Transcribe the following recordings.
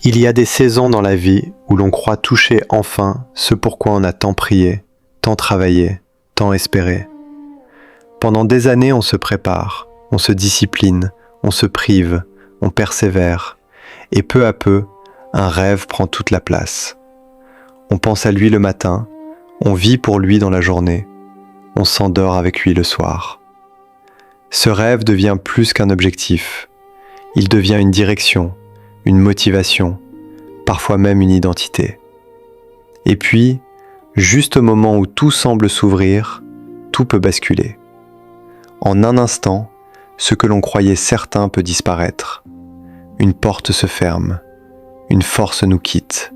Il y a des saisons dans la vie où l'on croit toucher enfin ce pourquoi on a tant prié, tant travaillé, tant espéré. Pendant des années, on se prépare, on se discipline, on se prive, on persévère, et peu à peu, un rêve prend toute la place. On pense à lui le matin, on vit pour lui dans la journée, on s'endort avec lui le soir. Ce rêve devient plus qu'un objectif, il devient une direction, une motivation, parfois même une identité. Et puis, juste au moment où tout semble s'ouvrir, tout peut basculer. En un instant, ce que l'on croyait certain peut disparaître. Une porte se ferme, une force nous quitte,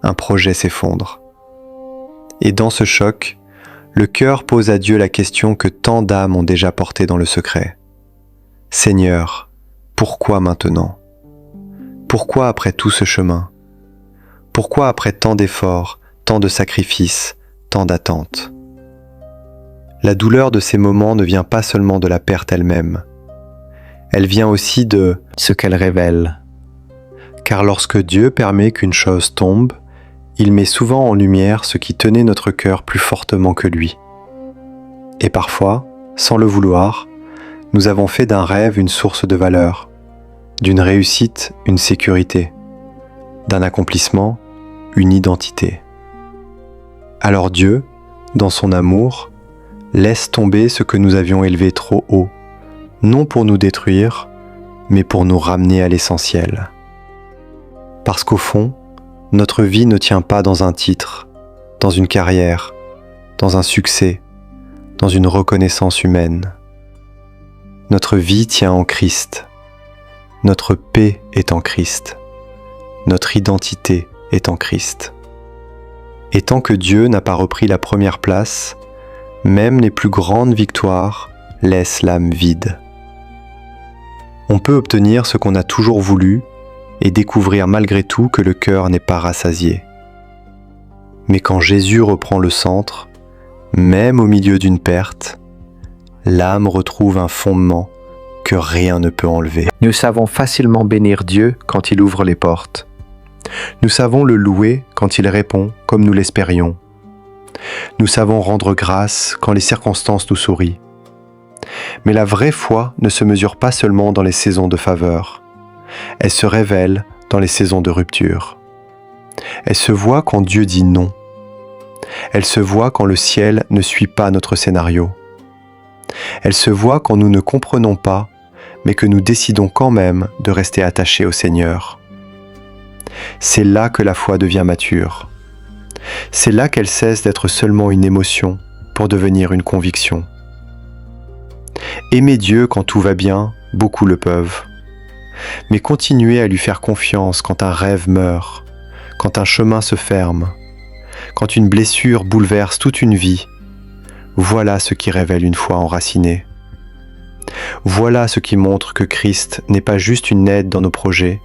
un projet s'effondre. Et dans ce choc, le cœur pose à Dieu la question que tant d'âmes ont déjà portée dans le secret. Seigneur, pourquoi maintenant ? Pourquoi après tout ce chemin ? Pourquoi après tant d'efforts, tant de sacrifices, tant d'attentes ? La douleur de ces moments ne vient pas seulement de la perte elle-même. Elle vient aussi de ce qu'elle révèle. Car lorsque Dieu permet qu'une chose tombe, il met souvent en lumière ce qui tenait notre cœur plus fortement que lui. Et parfois, sans le vouloir, nous avons fait d'un rêve une source de valeur, d'une réussite une sécurité, d'un accomplissement une identité. Alors Dieu, dans son amour, laisse tomber ce que nous avions élevé trop haut, non pour nous détruire, mais pour nous ramener à l'essentiel. Parce qu'au fond, notre vie ne tient pas dans un titre, dans une carrière, dans un succès, dans une reconnaissance humaine. Notre vie tient en Christ. Notre paix est en Christ. Notre identité est en Christ. Et tant que Dieu n'a pas repris la première place, même les plus grandes victoires laissent l'âme vide. On peut obtenir ce qu'on a toujours voulu et découvrir malgré tout que le cœur n'est pas rassasié. Mais quand Jésus reprend le centre, même au milieu d'une perte, l'âme retrouve un fondement que rien ne peut enlever. Nous savons facilement bénir Dieu quand il ouvre les portes. Nous savons le louer quand il répond comme nous l'espérions. Nous savons rendre grâce quand les circonstances nous sourient. Mais la vraie foi ne se mesure pas seulement dans les saisons de faveur. Elle se révèle dans les saisons de rupture. Elle se voit quand Dieu dit non. Elle se voit quand le ciel ne suit pas notre scénario. Elle se voit quand nous ne comprenons pas, mais que nous décidons quand même de rester attachés au Seigneur. C'est là que la foi devient mature. C'est là qu'elle cesse d'être seulement une émotion pour devenir une conviction. Aimer Dieu quand tout va bien, beaucoup le peuvent. Mais continuer à lui faire confiance quand un rêve meurt, quand un chemin se ferme, quand une blessure bouleverse toute une vie, voilà ce qui révèle une foi enracinée. Voilà ce qui montre que Christ n'est pas juste une aide dans nos projets,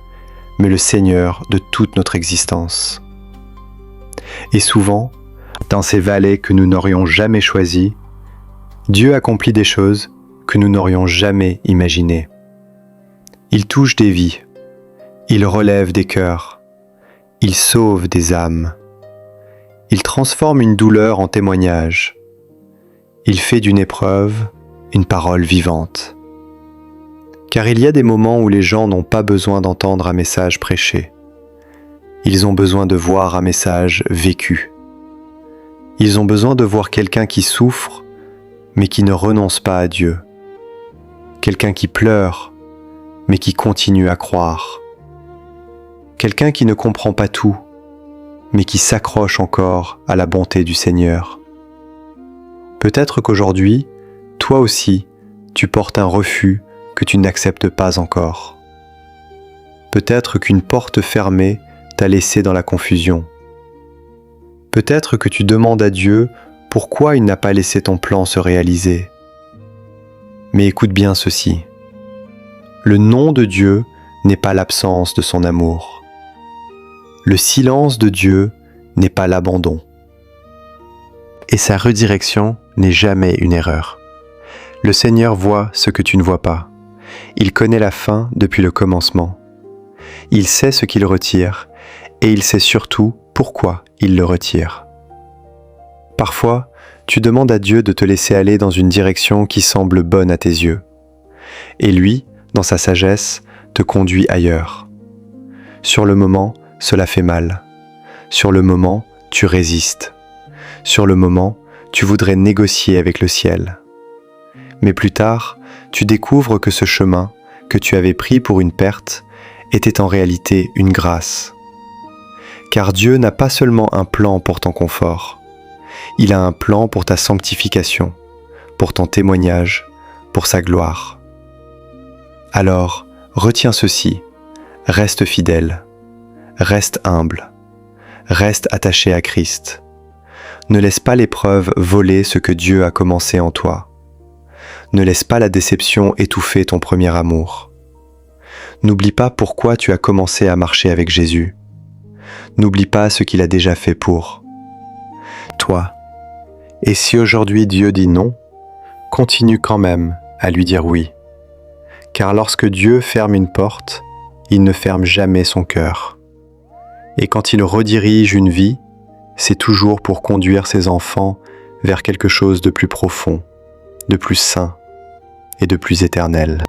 mais le Seigneur de toute notre existence. Et souvent, dans ces vallées que nous n'aurions jamais choisies, Dieu accomplit des choses que nous n'aurions jamais imaginées. Il touche des vies, il relève des cœurs, il sauve des âmes, il transforme une douleur en témoignage, il fait d'une épreuve une parole vivante. Car il y a des moments où les gens n'ont pas besoin d'entendre un message prêché. Ils ont besoin de voir un message vécu. Ils ont besoin de voir quelqu'un qui souffre, mais qui ne renonce pas à Dieu. Quelqu'un qui pleure, mais qui continue à croire. Quelqu'un qui ne comprend pas tout, mais qui s'accroche encore à la bonté du Seigneur. Peut-être qu'aujourd'hui, toi aussi, tu portes un refus que tu n'acceptes pas encore. Peut-être qu'une porte fermée t'a laissé dans la confusion. Peut-être que tu demandes à Dieu pourquoi il n'a pas laissé ton plan se réaliser. Mais écoute bien ceci. Le non de Dieu n'est pas l'absence de son amour. Le silence de Dieu n'est pas l'abandon. Et sa redirection n'est jamais une erreur. Le Seigneur voit ce que tu ne vois pas. Il connaît la fin depuis le commencement. Il sait ce qu'il retire, et il sait surtout pourquoi il le retire. Parfois, tu demandes à Dieu de te laisser aller dans une direction qui semble bonne à tes yeux. Et lui, dans sa sagesse, te conduit ailleurs. Sur le moment, cela fait mal. Sur le moment, tu résistes. Sur le moment, tu voudrais négocier avec le ciel. Mais plus tard, tu découvres que ce chemin, que tu avais pris pour une perte, était en réalité une grâce. Car Dieu n'a pas seulement un plan pour ton confort, il a un plan pour ta sanctification, pour ton témoignage, pour sa gloire. Alors, retiens ceci, reste fidèle, reste humble, reste attaché à Christ. Ne laisse pas l'épreuve voler ce que Dieu a commencé en toi. Ne laisse pas la déception étouffer ton premier amour. N'oublie pas pourquoi tu as commencé à marcher avec Jésus. N'oublie pas ce qu'il a déjà fait pour toi. Et si aujourd'hui Dieu dit non, continue quand même à lui dire oui. Car lorsque Dieu ferme une porte, il ne ferme jamais son cœur. Et quand il redirige une vie, c'est toujours pour conduire ses enfants vers quelque chose de plus profond, de plus saint et de plus éternel.